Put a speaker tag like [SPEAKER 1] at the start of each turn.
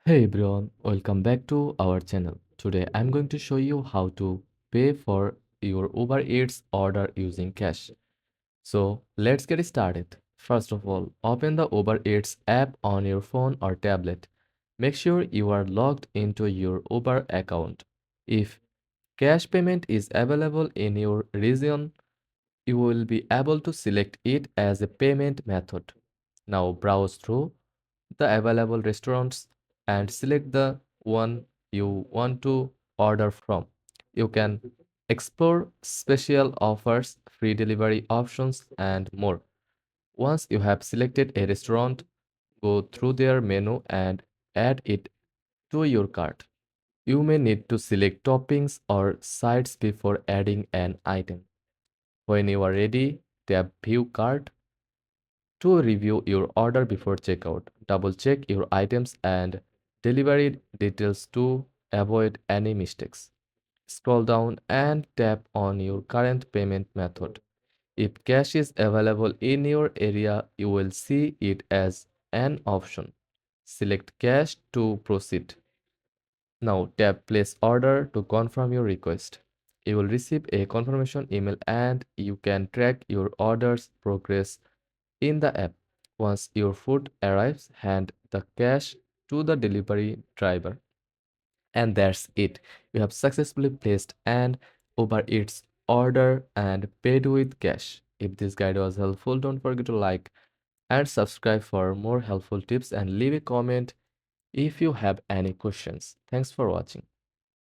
[SPEAKER 1] Hey everyone, welcome back to our channel. Today I'm going to show you how to pay for your Uber Eats order using cash. So let's get started. First of all, open the Uber Eats app on your phone or tablet. Make sure you are logged into your Uber account. If cash payment is available in your region, you will be able to select it as a payment method. Now browse through the available restaurants and select the one you want to order from. You can explore special offers, free delivery options, and more. Once you have selected a restaurant, go through their menu and add it to your cart. You may need to select toppings or sides before adding an item. When you are ready, tap View Cart to review your order before checkout. Double check your items and delivery details to avoid any mistakes. Scroll down and tap on your current payment method. If cash is available in your area, you will see it as an option. Select cash to proceed. Now tap place order to confirm your request. You will receive a confirmation email and you can track your order's progress in the app. Once your food arrives, hand the cash to the delivery driver. And that's it. You have successfully placed an Uber Eats order and paid with cash. If this guide was helpful, don't forget to like and subscribe for more helpful tips and leave a comment if you have any questions. Thanks for watching.